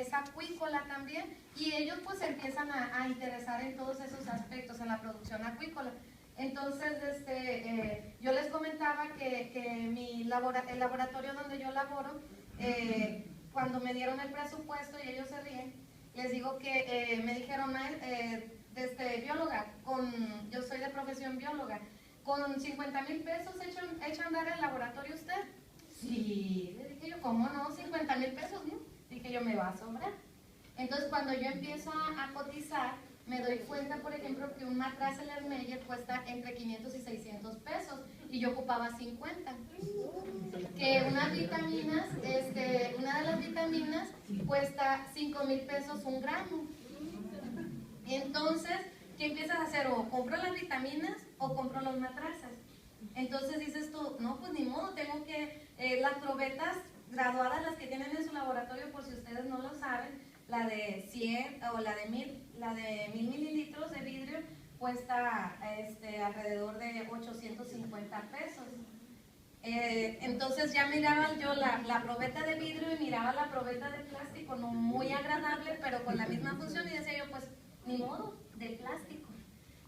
es acuícola también, y ellos pues empiezan a interesar en todos esos aspectos, en la producción acuícola. Entonces, yo les comentaba que el laboratorio donde yo laboro, cuando me dieron el presupuesto, y ellos se ríen, les digo que me dijeron, bióloga, yo soy de profesión bióloga, ¿con 50,000 pesos echa a andar el laboratorio usted? Sí, le dije yo, ¿cómo no? 50,000 pesos, ¿no? Dije yo, me va a sobrar. Entonces, cuando yo empiezo a cotizar, me doy cuenta, por ejemplo, que un matraz Erlenmeyer cuesta entre 500 y 600 pesos y yo ocupaba 50. Que unas vitaminas, una de las vitaminas cuesta 5,000 pesos un gramo. Entonces, ¿qué empiezas a hacer? O compro las vitaminas o compro los matraces. Entonces dices tú, no, pues ni modo, tengo que, las probetas graduadas, las que tienen en su laboratorio, por si ustedes no lo saben, la de 100 o la de 1000 mililitros de vidrio cuesta alrededor de 850 pesos. Entonces ya miraba yo la probeta de vidrio y miraba la probeta de plástico, no muy agradable, pero con la misma función, y decía yo, pues ni modo, de plástico.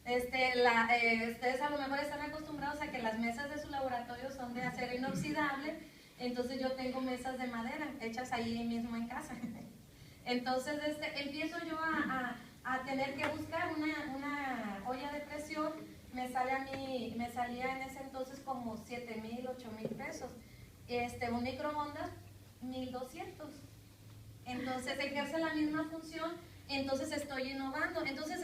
Ustedes a lo mejor están acostumbrados a que las mesas de su laboratorio son de acero inoxidable, entonces yo tengo mesas de madera hechas ahí mismo en casa. Entonces empiezo yo a tener que buscar una olla de presión. Me salía en ese entonces como 7,000, 8,000 pesos. Un microondas, 1,200. Entonces ejerce la misma función, entonces estoy innovando. Entonces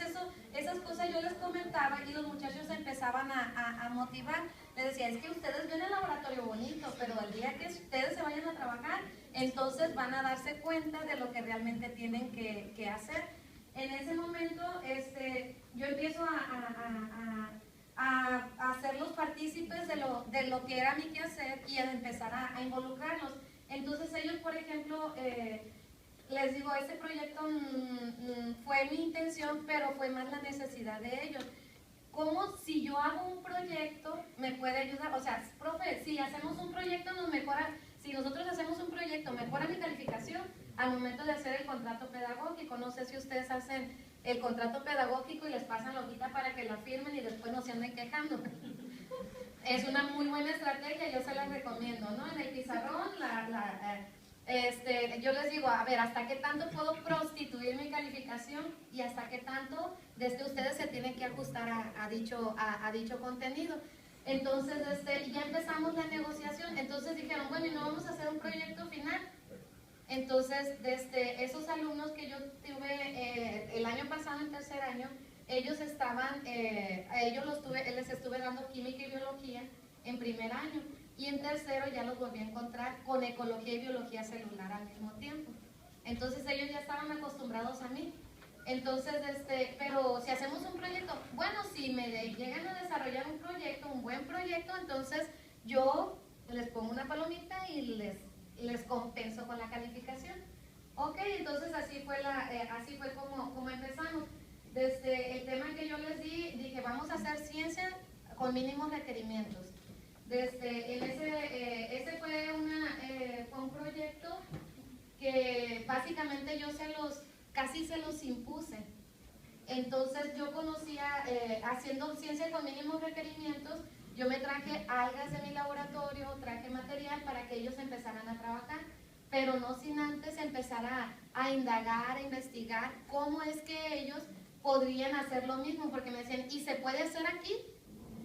esas cosas yo les comentaba y los muchachos empezaban a motivar. Les decía, es que ustedes ven el laboratorio bonito, pero el día que ustedes se vayan a trabajar, entonces van a darse cuenta de lo que realmente tienen que hacer. En ese momento yo empiezo a hacerlos partícipes de lo que era mi quehacer y a empezar a involucrarlos. Entonces ellos, por ejemplo, les digo, este proyecto fue mi intención, pero fue más la necesidad de ellos. ¿Cómo si yo hago un proyecto me puede ayudar? O sea, profe, si hacemos un proyecto nos mejora, si nosotros hacemos un proyecto mejora mi calificación al momento de hacer el contrato pedagógico. No sé si ustedes hacen el contrato pedagógico y les pasan la hojita para que la firmen y después no se anden quejando. Es una muy buena estrategia, yo se la recomiendo, ¿no? En el pizarrón, yo les digo, a ver, ¿hasta qué tanto puedo prostituir mi calificación y hasta qué tanto desde ustedes se tienen que ajustar a dicho contenido? Entonces, ya empezamos la negociación. Entonces dijeron, bueno, ¿y no vamos a hacer un proyecto final? Entonces, esos alumnos que yo tuve el año pasado, en tercer año, ellos estaban, les estuve dando química y biología en primer año. Y en tercero ya los volví a encontrar con ecología y biología celular al mismo tiempo. Entonces ellos ya estaban acostumbrados a mí. Entonces, pero si hacemos un proyecto, bueno, si me llegan a desarrollar un proyecto, un buen proyecto, entonces yo les pongo una palomita y les compenso con la calificación. Ok, entonces así fue como empezamos. Desde el tema que yo les dije, vamos a hacer ciencia con mínimos requerimientos. Ese fue un proyecto que básicamente yo casi se los impuse. Entonces yo conocía, haciendo ciencia con mínimos requerimientos, yo me traje algas de mi laboratorio, traje material para que ellos empezaran a trabajar, pero no sin antes empezar a indagar, a investigar cómo es que ellos podrían hacer lo mismo, porque me decían, ¿y se puede hacer aquí?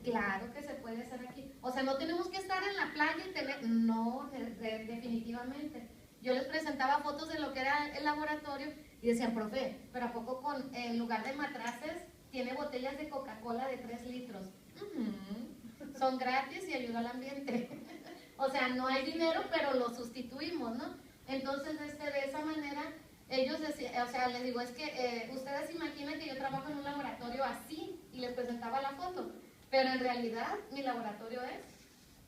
Claro que se puede hacer aquí. O sea, no tenemos que estar en la playa y tener... No, definitivamente. Yo les presentaba fotos de lo que era el laboratorio y decían, profe, pero ¿a poco en lugar de matraces tiene botellas de Coca-Cola de 3 litros? Son gratis y ayuda al ambiente. O sea, no hay dinero, pero lo sustituimos, ¿no? Entonces, de esa manera, ellos decían, o sea, les digo, es que ustedes imaginan que yo trabajo en un laboratorio así y les presentaba la foto. Pero en realidad mi laboratorio es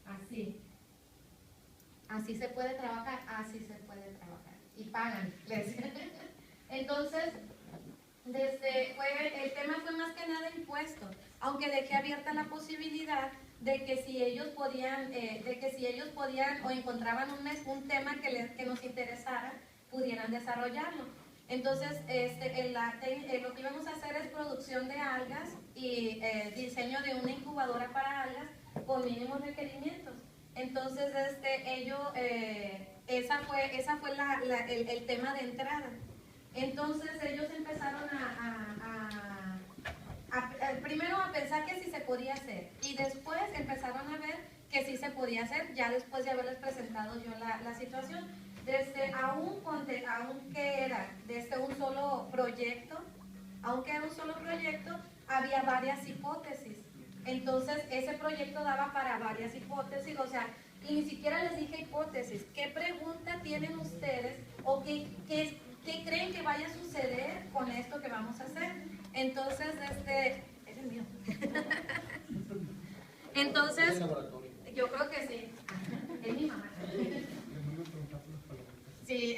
así. Así se puede trabajar, así se puede trabajar. Y pagan. Entonces, el tema fue más que nada impuesto, aunque dejé abierta la posibilidad de que si ellos podían, o encontraban un tema que nos interesara, pudieran desarrollarlo. Entonces, lo que íbamos a hacer es producción de algas y diseño de una incubadora para algas con mínimos requerimientos. Entonces, esa fue el tema de entrada. Entonces, ellos empezaron primero a pensar que sí se podía hacer y después empezaron a ver que sí se podía hacer, ya después de haberles presentado yo la situación. Aunque era un solo proyecto, había varias hipótesis. Entonces, ese proyecto daba para varias hipótesis, o sea, y ni siquiera les dije hipótesis. ¿Qué pregunta tienen ustedes o qué creen que vaya a suceder con esto que vamos a hacer? Entonces, es el mío. Entonces, yo creo que sí. Es mi mamá. Sí.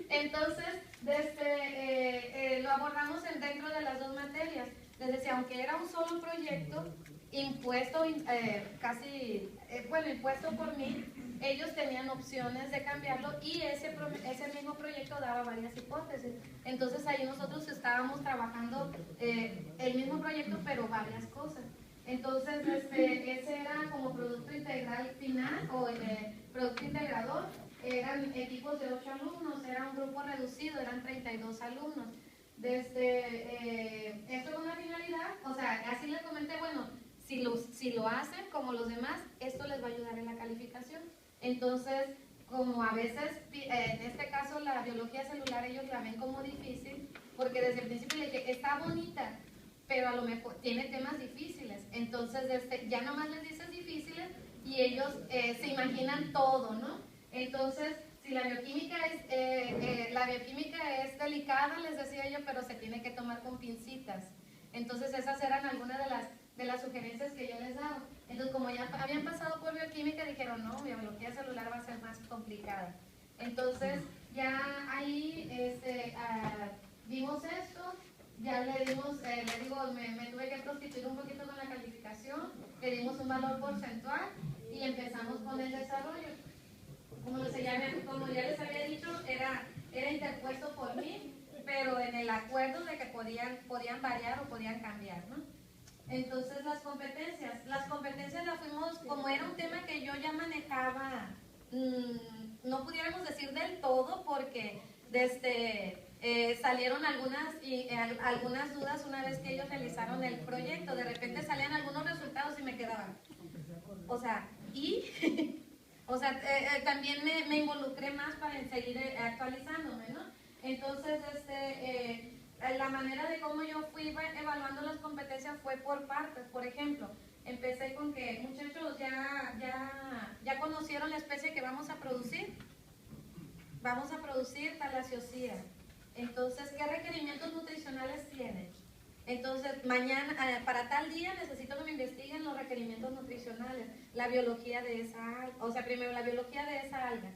Entonces, lo abordamos dentro de las dos materias. Les decía, aunque era un solo proyecto, impuesto por mí, ellos tenían opciones de cambiarlo y ese mismo proyecto daba varias hipótesis. Entonces ahí nosotros estábamos trabajando el mismo proyecto, pero varias cosas. Entonces ese era como producto integral final o producto integrador. Eran equipos de 8 alumnos, era un grupo reducido, eran 32 alumnos. Esto con una finalidad, o sea, así les comenté, bueno, si lo hacen como los demás, esto les va a ayudar en la calificación. Entonces, como a veces, en este caso la biología celular ellos la ven como difícil, porque desde el principio le dije, está bonita, pero a lo mejor tiene temas difíciles. Entonces, ya nomás les dices difíciles y ellos se imaginan todo, ¿no? Entonces, si la bioquímica es delicada, les decía yo, pero se tiene que tomar con pincitas. Entonces, esas eran algunas de las sugerencias que yo les daba. Entonces, como ya habían pasado por bioquímica, dijeron, no, biología celular va a ser más complicada. Entonces, ya ahí vimos esto, ya le dimos, les digo, me tuve que prostituir un poquito con la calificación, le dimos un valor porcentual y empezamos con el desarrollo. Como ya les había dicho, era interpuesto por mí, pero en el acuerdo de que podían variar o podían cambiar, ¿no? Entonces las competencias las fuimos, como era un tema que yo ya manejaba, no pudiéramos decir del todo porque salieron algunas dudas una vez que ellos realizaron el proyecto. De repente salían algunos resultados y me quedaban, o sea, o sea, también me involucré más para seguir actualizándome, ¿no? Entonces, la manera de cómo yo fui evaluando las competencias fue por partes. Por ejemplo, empecé con que, muchachos, ya conocieron la especie que vamos a producir. Vamos a producir Thalassiosira. Entonces, ¿qué requerimientos nutricionales tiene? Entonces, mañana, para tal día necesito que me investiguen los requerimientos nutricionales, la biología de esa alga, o sea, primero la biología de esa alga,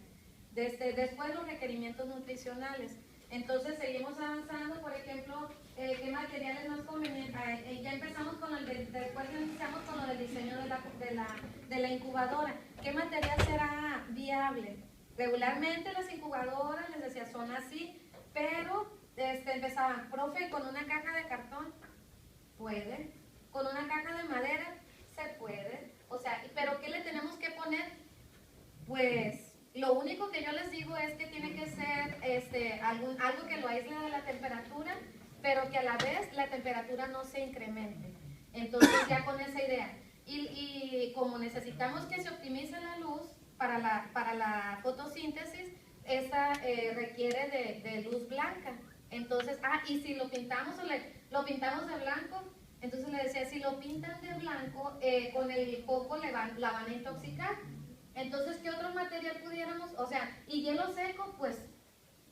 después los requerimientos nutricionales. Entonces, seguimos avanzando, por ejemplo, qué materiales más convenientes. Ya empezamos después iniciamos con lo del diseño de la incubadora. ¿Qué material será viable? Regularmente las incubadoras, les decía, son así, pero empezaban, profe, con una caja de cartón, puede, con una caja de madera, se puede, o sea, pero ¿qué le tenemos que poner? Pues, lo único que yo les digo es que tiene que ser algo que lo aísle de la temperatura, pero que a la vez la temperatura no se incremente. Entonces, ya con esa idea. Y como necesitamos que se optimice la luz para la fotosíntesis, esta requiere de luz blanca. Entonces, y si lo pintamos lo pintamos de blanco, entonces le decía, si lo pintan de blanco, con el coco la van a intoxicar. Entonces, ¿qué otro material pudiéramos? O sea, y hielo seco, pues,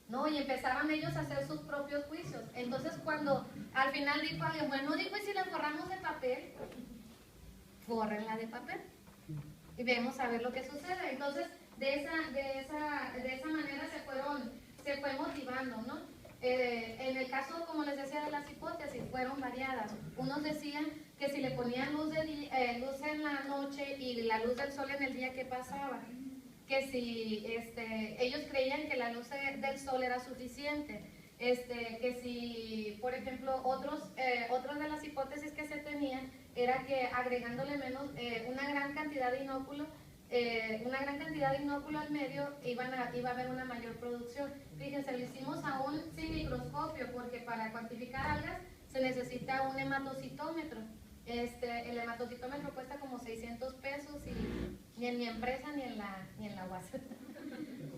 no, y empezaban ellos a hacer sus propios juicios. Entonces, cuando al final dijo alguien, bueno, dijo, ¿y si la forramos de papel? Fórrenla de papel. Y vemos a ver lo que sucede. Entonces, de esa manera se fue motivando, ¿no? En el caso, como les decía, de las hipótesis, fueron variadas. Unos decían que si le ponían luz en la noche y la luz del sol en el día, ¿qué pasaba? que si ellos creían que la luz del sol era suficiente, que si, por ejemplo, otras de las hipótesis que se tenían era que agregándole una gran cantidad de inóculo, al medio iba a haber una mayor producción. Fíjense, lo hicimos aún sin microscopio, porque para cuantificar algas se necesita un hematocitómetro. El hematocitómetro cuesta como 600 pesos y ni en mi empresa ni en la UAS.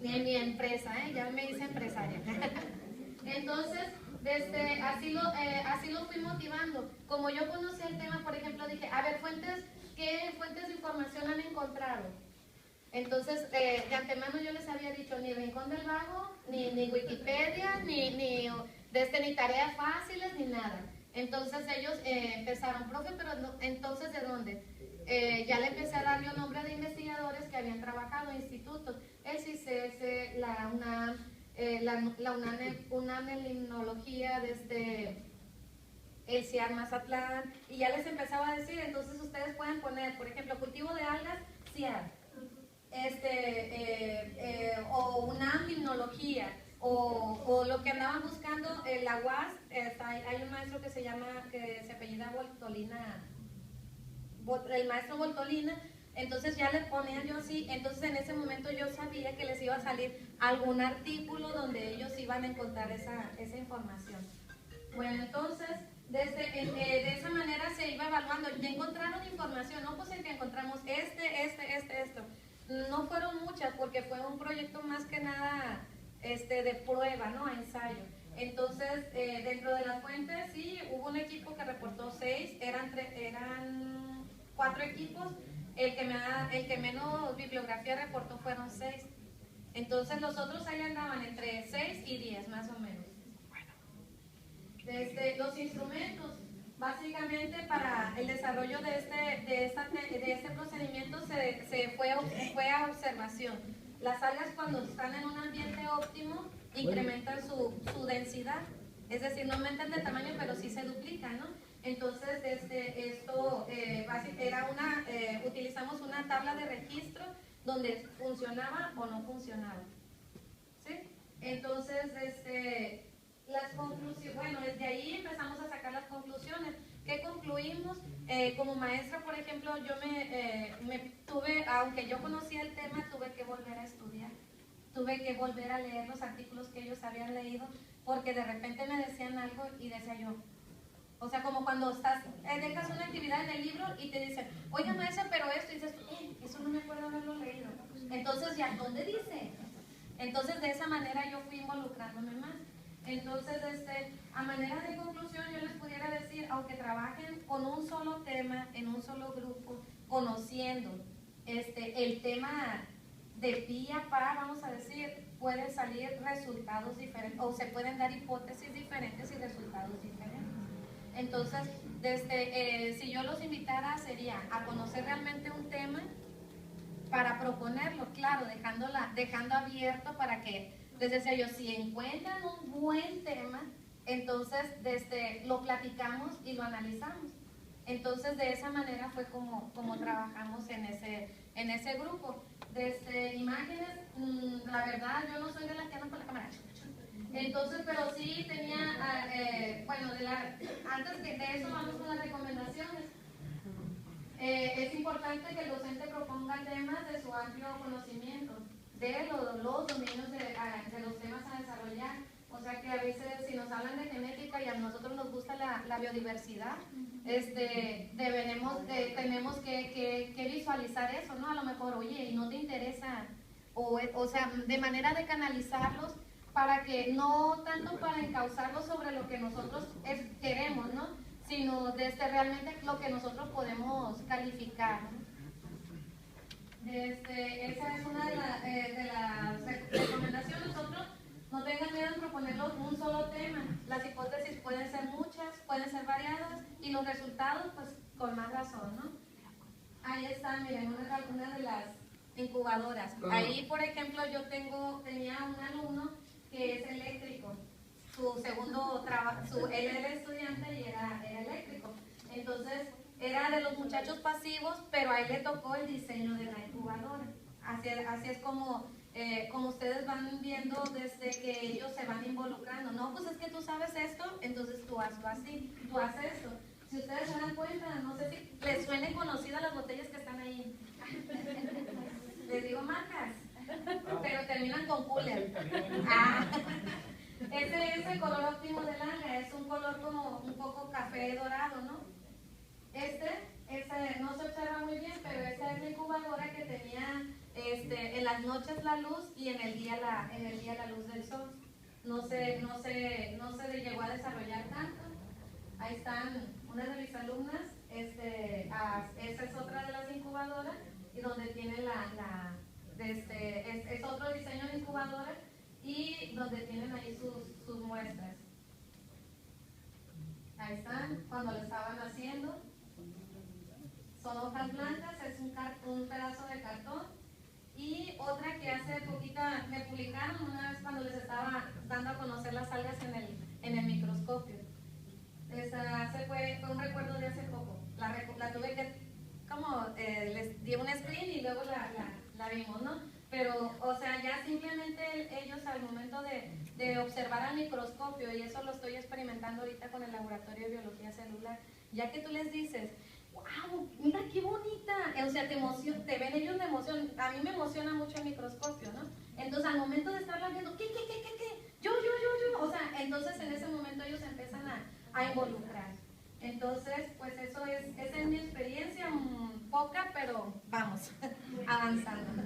Ni en mi empresa, ya me hice empresaria. Entonces, así lo fui motivando. Como yo conocía el tema, por ejemplo, dije, a ver, ¿qué fuentes de información han encontrado? Entonces, de antemano yo les había dicho, ni Rincón del Vago, ni Wikipedia, ni tareas fáciles, ni nada. Entonces ellos empezaron, profe, pero no, entonces ¿de dónde? Ya le empecé a darle un nombre de investigadores que habían trabajado en institutos, el CICES, la UNAM, UNAM en limnología, el CIAR Mazatlán, y ya les empezaba a decir, entonces ustedes pueden poner, por ejemplo, cultivo de algas, CIAR, o UNAM limnología, o lo que andaban buscando, la UAS, hay un maestro que se apellida Voltolina, el maestro Voltolina. Entonces ya les ponía yo así, entonces en ese momento yo sabía que les iba a salir algún artículo donde ellos iban a encontrar esa información. Bueno, entonces de esa manera se iba evaluando. Ya encontraron información, no, pues el que encontramos esto. No fueron muchas porque fue un proyecto más que nada de prueba, ¿no? Ensayo. Entonces, dentro de las fuentes, sí, hubo un equipo que reportó 6, eran 4 equipos. El que menos bibliografía reportó fueron 6. Entonces los otros ahí andaban entre 6 y 10 más o menos. Los instrumentos, básicamente para el desarrollo de este procedimiento se fue a observación. Las algas cuando están en un ambiente óptimo incrementan su densidad, es decir, no aumentan de tamaño pero sí se duplican, ¿no? Entonces, utilizamos una tabla de registro donde funcionaba o no funcionaba. ¿Sí? Entonces, las conclusiones, bueno, desde ahí empezamos a sacar las conclusiones. ¿Qué concluimos? Como maestra, por ejemplo, yo aunque yo conocía el tema, tuve que volver a estudiar. Tuve que volver a leer los artículos que ellos habían leído, porque de repente me decían algo y decía yo, o sea, como cuando dejas una actividad en el libro y te dicen, oiga maestra, pero esto, y dices, eso no me acuerdo haberlo leído. Entonces, ¿ya dónde dice? Entonces, de esa manera yo fui involucrándome más. Entonces, a manera de conclusión, yo les pudiera decir, aunque trabajen con un solo tema, en un solo grupo, conociendo el tema de pie a pa, vamos a decir, pueden salir resultados diferentes, o se pueden dar hipótesis diferentes y resultados diferentes. Entonces, si yo los invitara sería a conocer realmente un tema para proponerlo, claro, dejando abierto para que, les decía yo, si encuentran un buen tema, entonces lo platicamos y lo analizamos. Entonces, de esa manera fue como trabajamos en ese grupo. Imágenes, la verdad, yo no soy de las que andan con la cámara. Entonces, pero sí tenía, antes de eso vamos con las recomendaciones. Es importante que el docente proponga temas de su amplio conocimiento, de los dominios de los temas a desarrollar. O sea que a veces si nos hablan de genética y a nosotros nos gusta la biodiversidad, tenemos que visualizar eso, ¿no? A lo mejor, oye, y no te interesa, o sea, de manera de canalizarlos para que, no tanto para encauzarlos sobre lo que nosotros queremos, ¿no? Sino realmente lo que nosotros podemos calificar, ¿no? Esa es una de las recomendaciones. Nosotros no tengan miedo en proponerlo un solo tema. Las hipótesis pueden ser muchas, pueden ser variadas y los resultados, pues, con más razón, ¿no? Ahí están, miren, algunas de las incubadoras. Ahí, por ejemplo, tenía un alumno que es eléctrico. Su segundo trabajo, él era estudiante y era eléctrico. Entonces, era de los muchachos pasivos, pero a él le tocó el diseño de la incubadora. así es como ustedes van viendo desde que ellos se van involucrando. No, pues es que tú sabes esto, entonces tú hazlo así, tú haces esto. Si ustedes se dan cuenta, no sé si les suenen conocidas las botellas que están ahí. Les digo marcas, pero terminan con cooler. Ese es el color óptimo del Anga, es un color como un poco café dorado, ¿no? Este no se observa muy bien, pero esta es la incubadora que tenía en las noches la luz y en el día la luz del sol. No se llegó a desarrollar tanto. Ahí están una de mis alumnas, esa es otra de las incubadoras y donde tiene es otro diseño de incubadora y donde tienen ahí sus muestras. Ahí están, cuando lo estaban haciendo. Son hojas blancas, es un pedazo de cartón. Y otra que hace poquita me publicaron una vez cuando les estaba dando a conocer las algas en el microscopio. Fue un recuerdo de hace poco. La tuve que, les di un screen y luego la vimos, ¿no? Pero, o sea, ya simplemente ellos al momento de observar al microscopio, y eso lo estoy experimentando ahorita con el laboratorio de biología celular, ya que tú les dices, wow, mira qué bonita, o sea, te ven ellos de emoción, a mí me emociona mucho el microscopio, ¿no? Entonces al momento de estarla viendo, ¿qué? Yo, o sea, entonces en ese momento ellos empiezan a involucrar. Entonces, pues esa es mi experiencia, poca, pero vamos, avanzando.